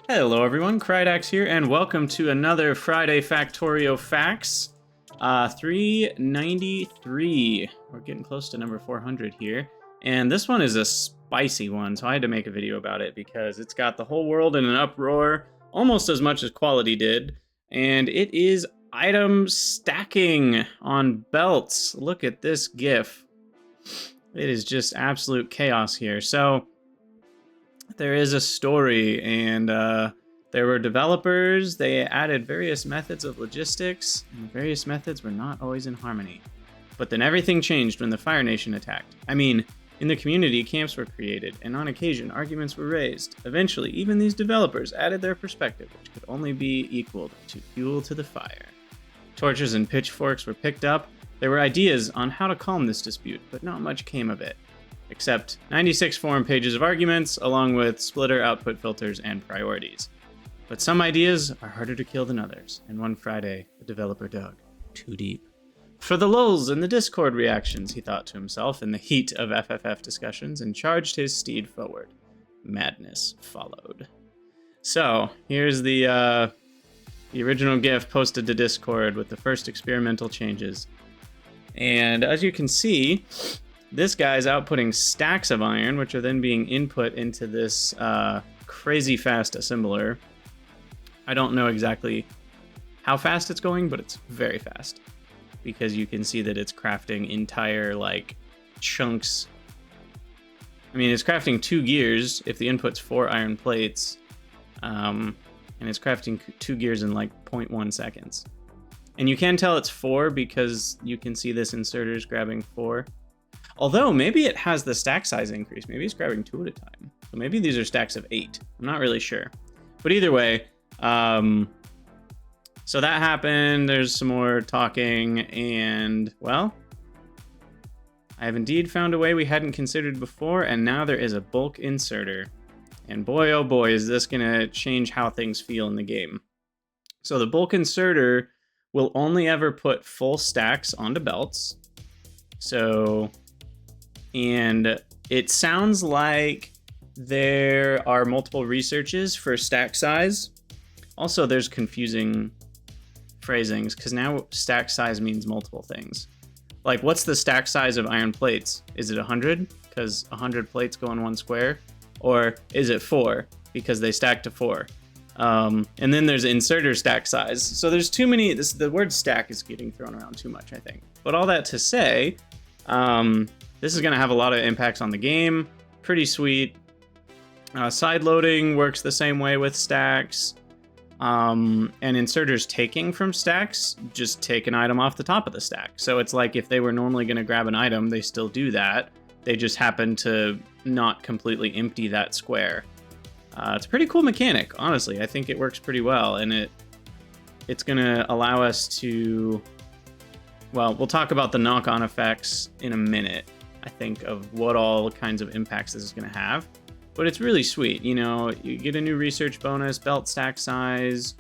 Hello everyone, Krydax here, and welcome to another Friday Factorio Facts. 393. We're getting close to number 400 here. And this one is a spicy one, so I had to make a video about it because it's got the whole world in an uproar, almost as much as quality did. And it is item stacking on belts. Look at this GIF. It is just absolute chaos here. So there is a story, and there were developers. They added various methods of logistics, and various methods were not always in harmony. But then everything changed when the Fire Nation attacked. I mean, in the community, camps were created, and on occasion, arguments were raised. Eventually, even these developers added their perspective, which could only be equaled to fuel to the fire. Torches and pitchforks were picked up. There were ideas on how to calm this dispute, but not much came of it, except 96 forum pages of arguments, along with splitter output filters and priorities. But some ideas are harder to kill than others, and one Friday, the developer dug too deep. For the lulz and the Discord reactions, he thought to himself in the heat of FFF discussions, and charged his steed forward. Madness followed. So, here's the original GIF posted to Discord with the first experimental changes. And as you can see, this guy's outputting stacks of iron, which are then being input into this crazy fast assembler. I don't know exactly how fast it's going, but it's very fast, because you can see that it's crafting entire chunks. I mean, it's crafting 2 gears if the input's 4 iron plates, and it's crafting 2 gears in 0.1 seconds. And you can tell it's 4 because you can see this inserter's grabbing 4. Although, maybe it has the stack size increase. Maybe it's grabbing 2 at a time. So maybe these are stacks of 8. I'm not really sure. But either way, so that happened. There's some more talking, and, well, I have indeed found a way we hadn't considered before, and now there is a bulk inserter. And boy, oh boy, is this going to change how things feel in the game. So the bulk inserter will only ever put full stacks onto belts. So, and it sounds like there are multiple researches for stack size. Also, there's confusing phrasings, because now stack size means multiple things. Like, what's the stack size of iron plates? Is it 100? Because 100 plates go in 1 square? Or is it 4? Because they stack to 4. And then there's inserter stack size. So there's too many. The word stack is getting thrown around too much, I think. But all that to say, this is going to have a lot of impacts on the game. Pretty sweet. Side loading works the same way with stacks. And inserters taking from stacks just take an item off the top of the stack. So it's like if they were normally going to grab an item, they still do that. They just happen to not completely empty that square. It's a pretty cool mechanic, honestly. I think it works pretty well, and it's going to allow us to... Well, we'll talk about the knock-on effects in a minute, I think, of what all kinds of impacts this is going to have. But it's really sweet. You know, you get a new research bonus, belt stack size.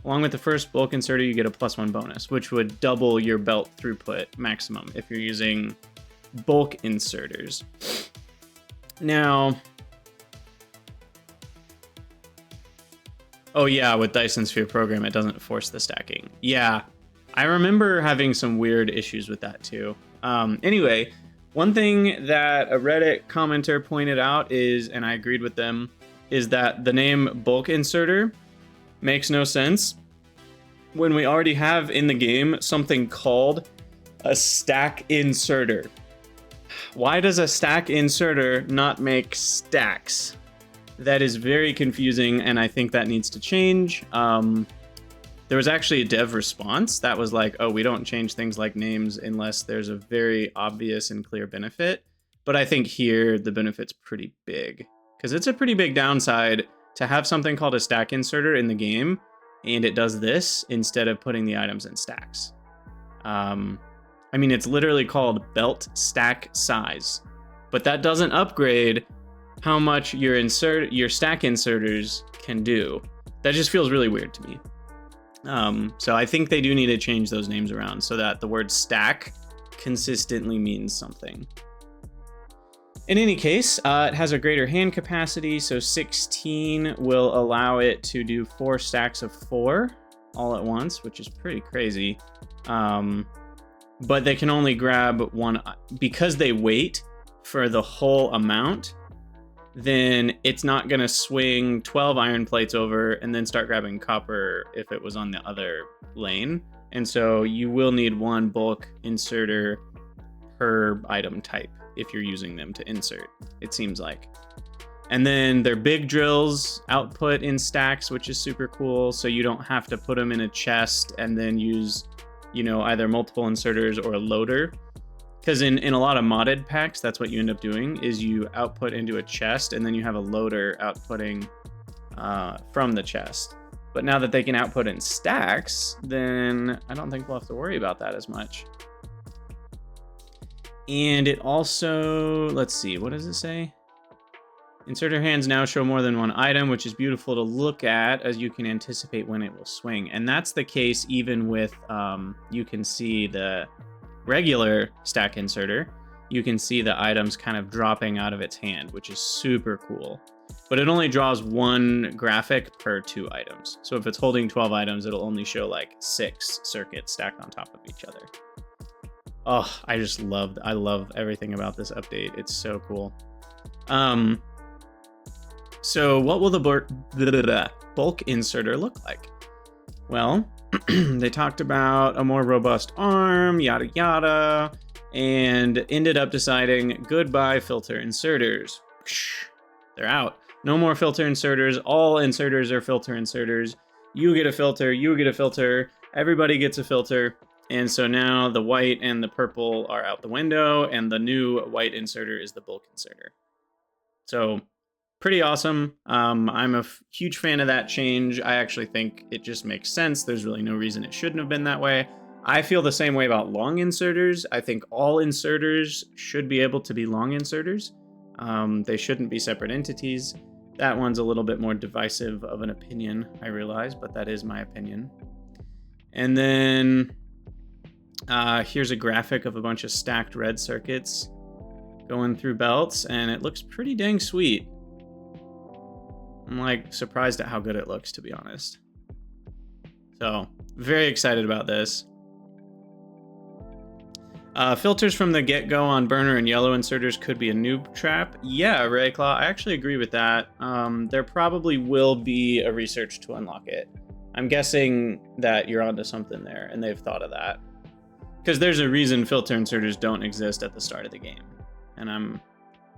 Along with the first bulk inserter, you get a +1 bonus, which would double your belt throughput maximum if you're using bulk inserters. Now... Oh yeah, with Dyson Sphere program, it doesn't force the stacking. Yeah, I remember having some weird issues with that too. Anyway, one thing that a Reddit commenter pointed out is, and I agreed with them, is that the name bulk inserter makes no sense when we already have in the game something called a stack inserter. Why does a stack inserter not make stacks? That is very confusing, and I think that needs to change. There was actually a dev response that was like, oh, we don't change things like names unless there's a very obvious and clear benefit. But I think here the benefit's pretty big, because it's a pretty big downside to have something called a stack inserter in the game, and it does this instead of putting the items in stacks. I mean, it's literally called belt stack size, but that doesn't upgrade how much your stack inserters can do. That just feels really weird to me. So I think they do need to change those names around so that the word stack consistently means something. In any case, it has a greater hand capacity, so 16 will allow it to do 4 stacks of 4 all at once, which is pretty crazy. But they can only grab one, because they wait for the whole amount, then it's not going to swing 12 iron plates over and then start grabbing copper if it was on the other lane. And so you will need one bulk inserter per item type if you're using them to insert, it seems like. And then their big drills output in stacks, which is super cool, so you don't have to put them in a chest and then use, you know, either multiple inserters or a loader. Because in a lot of modded packs, that's what you end up doing, is you output into a chest and then you have a loader outputting from the chest. But now that they can output in stacks, then I don't think we'll have to worry about that as much. And it also, let's see, what does it say? Inserter hands now show more than one item, which is beautiful to look at as you can anticipate when it will swing. And that's the case even with, you can see the regular stack inserter. You can see the items kind of dropping out of its hand, which is super cool. But it only draws one graphic per 2 items. So if it's holding 12 items, it'll only show like 6 circuits stacked on top of each other. Oh, I love everything about this update. It's so cool. So what will the bulk inserter look like? Well, they talked about a more robust arm, yada yada, and ended up deciding goodbye filter inserters. They're out. No more filter inserters. All inserters are filter inserters. You get a filter, you get a filter, everybody gets a filter. And so now the white and the purple are out the window, and the new white inserter is the bulk inserter. So pretty awesome. I'm a huge fan of that change. I actually think it just makes sense. There's really no reason it shouldn't have been that way. I feel the same way about long inserters. I think all inserters should be able to be long inserters. They shouldn't be separate entities. That one's a little bit more divisive of an opinion, I realize, but that is my opinion. And then here's a graphic of a bunch of stacked red circuits going through belts, and it looks pretty dang sweet. I'm like surprised at how good it looks, to be honest. So very excited about this. Filters from the get-go on burner and yellow inserters could be a noob trap. Yeah, Rayclaw, I actually agree with that. There probably will be a research to unlock it. I'm guessing that you're onto something there, and they've thought of that. Because there's a reason filter inserters don't exist at the start of the game. And I'm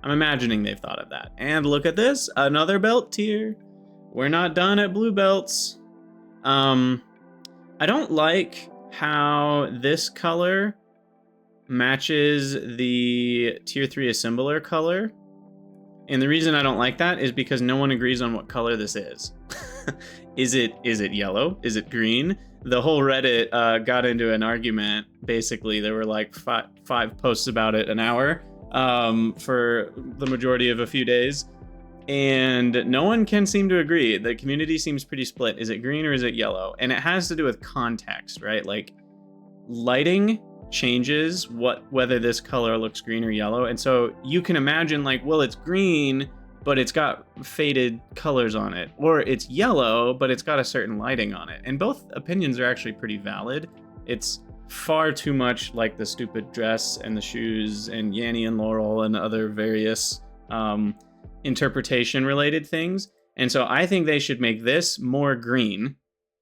imagining they've thought of that. And look at this, another belt tier. We're not done at blue belts. I don't like how this color matches the tier 3 assembler color. And the reason I don't like that is because no one agrees on what color this is. Is it yellow? Is it green? The whole Reddit got into an argument. Basically, there were like five posts about it an hour for the majority of a few days. And no one can seem to agree. The community seems pretty split. Is it green or is it yellow? And it has to do with context, right? Like lighting changes whether this color looks green or yellow. And so you can imagine like, well, it's green, but it's got faded colors on it. Or it's yellow, but it's got a certain lighting on it. And both opinions are actually pretty valid. It's far too much like the stupid dress and the shoes and Yanni and Laurel and other various interpretation related things. And so I think they should make this more green.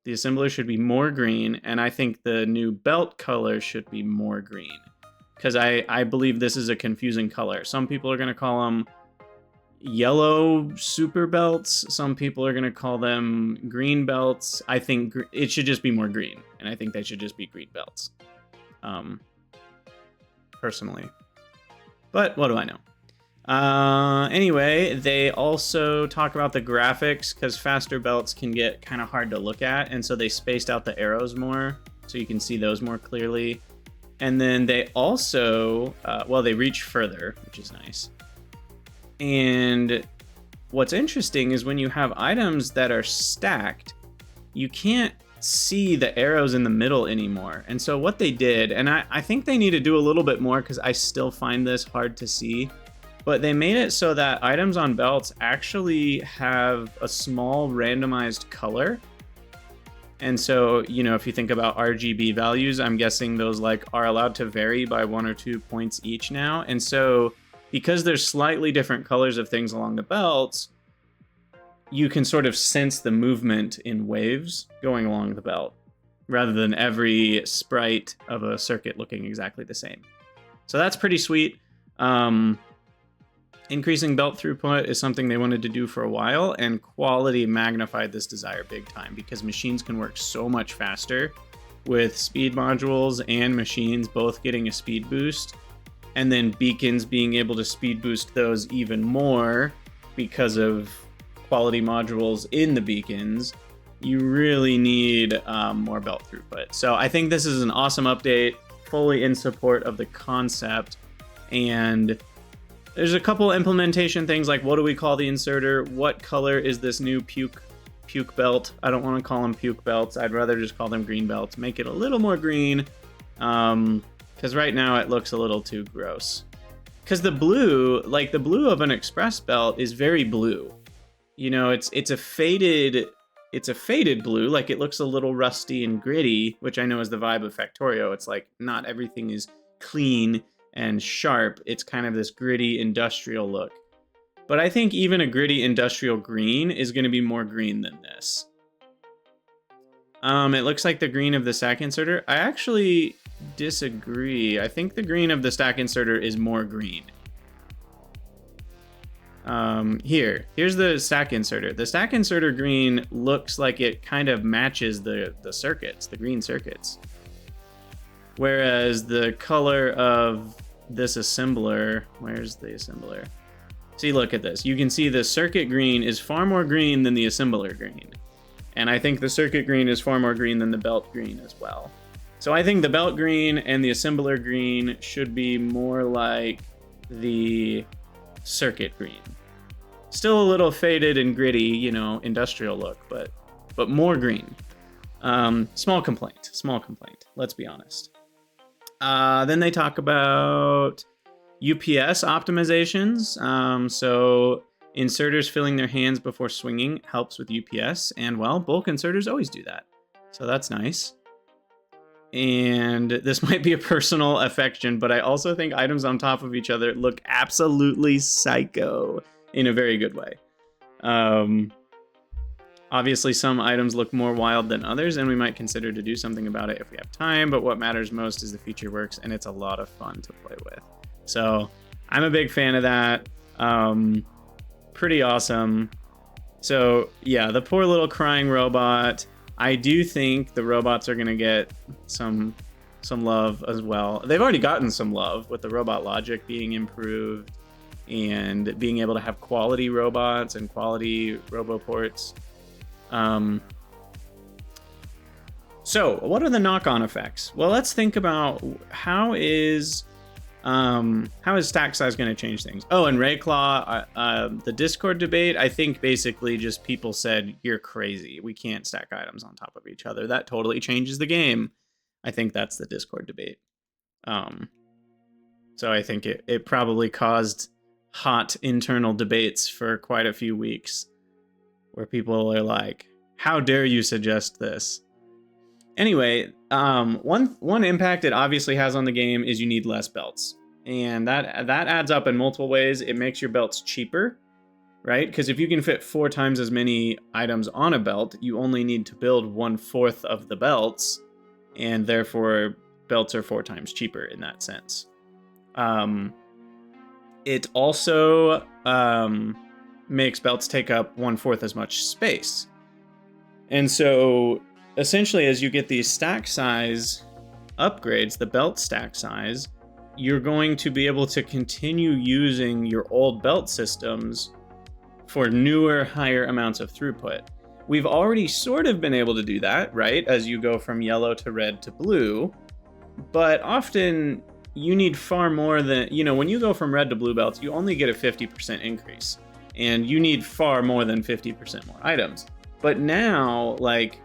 The assembler should be more green, and I think the new belt color should be more green. Because I believe this is a confusing color. Some people are going to call them yellow super belts. Some people are going to call them green belts. I think it should just be more green, and I think they should just be green belts. Personally. But what do I know? Anyway, they also talk about the graphics because faster belts can get kind of hard to look at, and so they spaced out the arrows more so you can see those more clearly. And then they also, they reach further, which is nice. And what's interesting is when you have items that are stacked, you can't see the arrows in the middle anymore. And so what they did, and I think they need to do a little bit more because I still find this hard to see, but they made it so that items on belts actually have a small randomized color. And so, you know, if you think about RGB values, I'm guessing those like are allowed to vary by 1 or 2 points each now. And so because there's slightly different colors of things along the belts, you can sort of sense the movement in waves going along the belt, rather than every sprite of a circuit looking exactly the same. So that's pretty sweet. Increasing belt throughput is something they wanted to do for a while, and quality magnified this desire big time because machines can work so much faster with speed modules and machines both getting a speed boost, and then beacons being able to speed boost those even more because of quality modules in the beacons. You really need more belt throughput. So I think this is an awesome update, fully in support of the concept. And there's a couple implementation things like, what do we call the inserter? What color is this new puke belt? I don't want to call them puke belts. I'd rather just call them green belts. Make it a little more green, because right now it looks a little too gross. Because the blue, like the blue of an express belt, is very blue. You know, it's a faded blue. Like, it looks a little rusty and gritty, which I know is the vibe of Factorio. It's like not everything is clean and sharp. It's kind of this gritty industrial look. But I think even a gritty industrial green is going to be more green than this. It looks like the green of the stack inserter. I actually disagree. I think the green of the stack inserter is more green. Here's the stack inserter. The stack inserter green looks like it kind of matches the circuits, the green circuits. Whereas the color of this assembler, where's the assembler? See, look at this. You can see the circuit green is far more green than the assembler green. And I think the circuit green is far more green than the belt green as well. So I think the belt green and the assembler green should be more like the circuit green. Still a little faded and gritty, you know, industrial look, but more green. Small complaint, let's be honest. Then they talk about UPS optimizations. So inserters filling their hands before swinging helps with UPS, and well, bulk inserters always do that. So that's nice. And this might be a personal affection, but I also think items on top of each other look absolutely psycho in a very good way. Obviously, some items look more wild than others, and we might consider to do something about it if we have time, but what matters most is the feature works, and it's a lot of fun to play with. So I'm a big fan of that. Pretty awesome. So yeah, the poor little crying robot. I do think the robots are going to get some love as well. They've already gotten some love with the robot logic being improved and being able to have quality robots and quality roboports. So what are the knock-on effects? Well, let's think about how is stack size going to change things? Oh, and Rayclaw, the Discord debate, I think basically just people said, you're crazy. We can't stack items on top of each other. That totally changes the game. I think that's the Discord debate. So I think it probably caused hot internal debates for quite a few weeks where people are like, how dare you suggest this? Anyway, one impact it obviously has on the game is you need less belts. And that adds up in multiple ways. It makes your belts cheaper, right? Because if you can fit 4 times as many items on a belt, you only need to build 1/4 of the belts, and therefore belts are 4 times cheaper in that sense. It also makes belts take up 1/4 as much space. And so essentially, as you get these stack size upgrades, the belt stack size, you're going to be able to continue using your old belt systems for newer, higher amounts of throughput. We've already sort of been able to do that, right? As you go from yellow to red to blue, but often you need far more than, you know, when you go from red to blue belts, you only get a 50% increase, and you need far more than 50% more items. But now, like,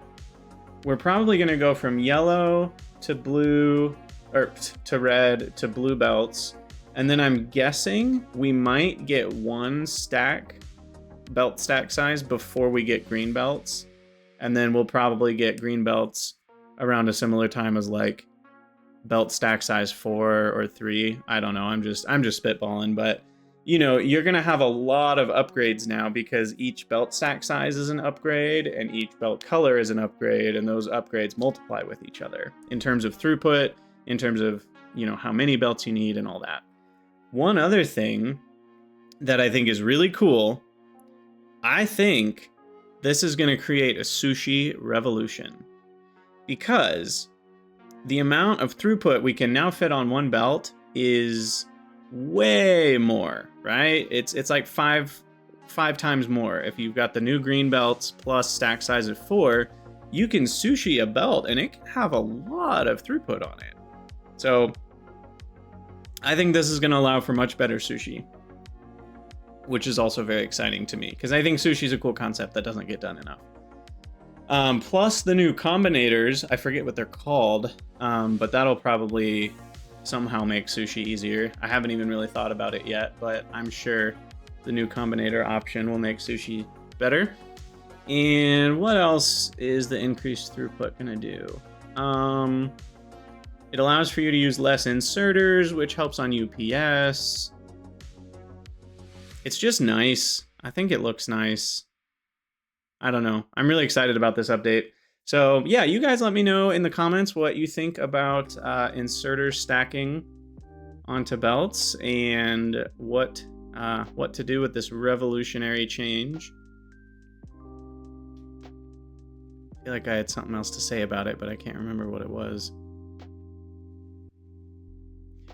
we're probably going to go from yellow to blue, or to red to blue belts And then I'm guessing we might get one belt stack size before we get green belts. And then we'll probably get green belts around a similar time as like belt stack size 4 or 3. I don't know. I'm just spitballing, but you know, you're going to have a lot of upgrades now because each belt stack size is an upgrade and each belt color is an upgrade, and those upgrades multiply with each other in terms of throughput, in terms of, you know, how many belts you need and all that. One other thing that I think is really cool, I think this is going to create a sushi revolution, because the amount of throughput we can now fit on one belt is way more, right? It's like five times more. If you've got the new green belts plus stack size of 4, you can sushi a belt and it can have a lot of throughput on it. So I think this is going to allow for much better sushi, which is also very exciting to me because I think sushi is a cool concept that doesn't get done enough. Plus the new combinators, I forget what they're called, but that'll probably somehow make sushi easier. I haven't even really thought about it yet, but I'm sure the new combinator option will make sushi better. And what else is the increased throughput gonna do? It allows for you to use less inserters, which helps on UPS. It's just nice. I think it looks nice. I don't know. I'm really excited about this update. So yeah, you guys let me know in the comments what you think about inserters stacking onto belts and what to do with this revolutionary change. I feel like I had something else to say about it, but I can't remember what it was.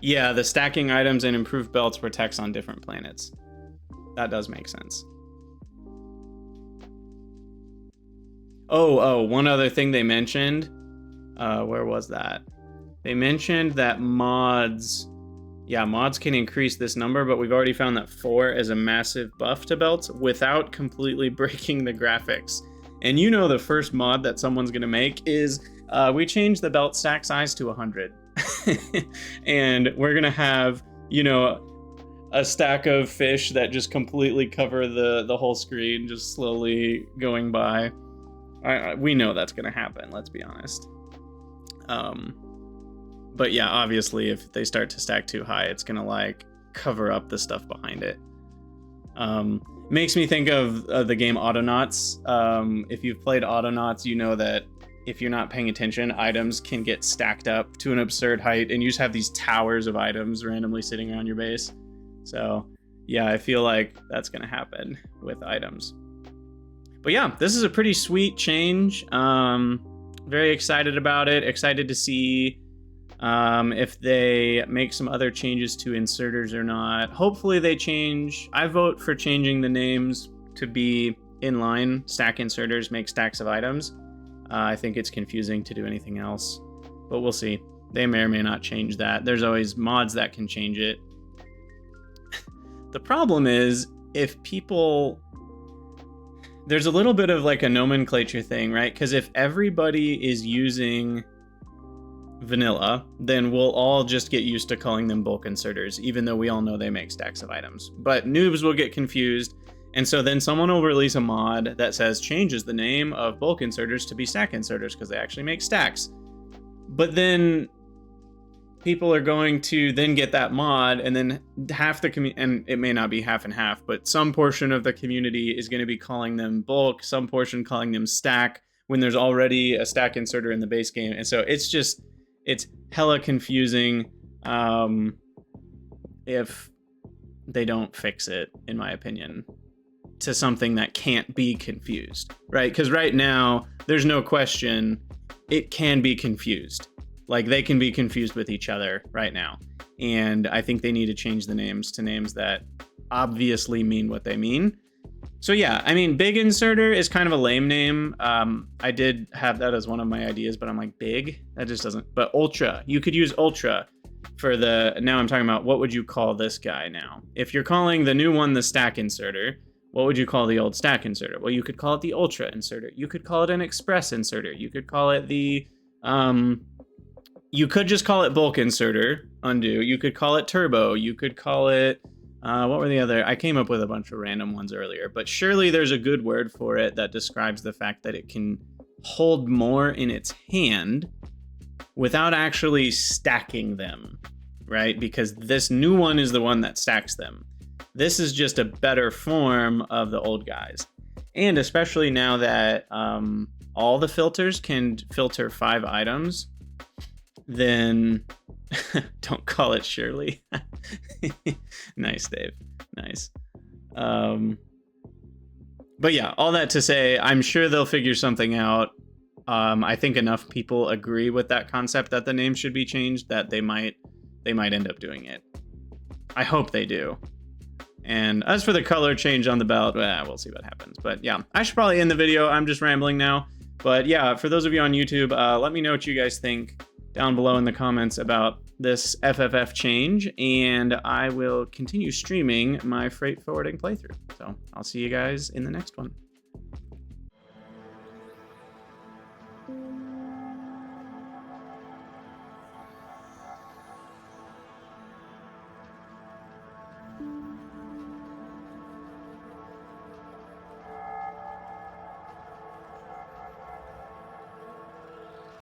Yeah, the stacking items and improved belts for techs on different planets. That does make sense. Oh, one other thing they mentioned. Where was that? They mentioned that mods can increase this number, but we've already found that 4 is a massive buff to belts without completely breaking the graphics. And you know the first mod that someone's gonna make is we changed the belt stack size to 100. And we're gonna have, you know, a stack of fish that just completely cover the whole screen, just slowly going by. We know that's gonna happen, let's be honest. But yeah, obviously if they start to stack too high, it's gonna like cover up the stuff behind it. Makes me think of the game Autonauts. If you've played Autonauts, you know that if you're not paying attention, items can get stacked up to an absurd height and you just have these towers of items randomly sitting around your base. So yeah, I feel like that's gonna happen with items. But yeah, this is a pretty sweet change. Very excited about it. Excited to see if they make some other changes to inserters or not. Hopefully they change. I vote for changing the names to be inline. Stack inserters make stacks of items. I think it's confusing to do anything else, but we'll see. They may or may not change that. There's always mods that can change it. The problem is if people... There's a little bit of like a nomenclature thing, right? Because if everybody is using vanilla, then we'll all just get used to calling them bulk inserters, even though we all know they make stacks of items. But noobs will get confused, and so then someone will release a mod that says changes the name of bulk inserters to be stack inserters because they actually make stacks. But then people are going to then get that mod, and then half the community, and it may not be half and half, but some portion of the community is going to be calling them bulk, some portion calling them stack, when there's already a stack inserter in the base game. And so it's hella confusing if they don't fix it, in my opinion, to something that can't be confused, right? Because right now, there's no question it can be confused. Like, they can be confused with each other right now. And I think they need to change the names to names that obviously mean what they mean. So yeah, I mean, Big Inserter is kind of a lame name. I did have that as one of my ideas, but I'm like, Big? That just doesn't... But Ultra. You could use Ultra for the... Now I'm talking about what would you call this guy now? If you're calling the new one the Stack Inserter, what would you call the old Stack Inserter? Well, you could call it the Ultra Inserter. You could call it an Express Inserter. You could call it the... you could just call it Bulk Inserter, undo. You could call it turbo. You could call it, what were the other? I came up with a bunch of random ones earlier, but surely there's a good word for it that describes the fact that it can hold more in its hand without actually stacking them, right? Because this new one is the one that stacks them. This is just a better form of the old guys. And especially now that all the filters can filter 5 items, then don't call it Shirley. Nice, Dave. Nice. But yeah, all that to say, I'm sure they'll figure something out. I think enough people agree with that concept that the name should be changed that they might end up doing it. I hope they do. And as for the color change on the belt, we'll see what happens. But yeah, I should probably end the video. I'm just rambling now. But yeah, for those of you on YouTube, let me know what you guys think down below in the comments about this FFF change, and I will continue streaming my freight forwarding playthrough. So I'll see you guys in the next one.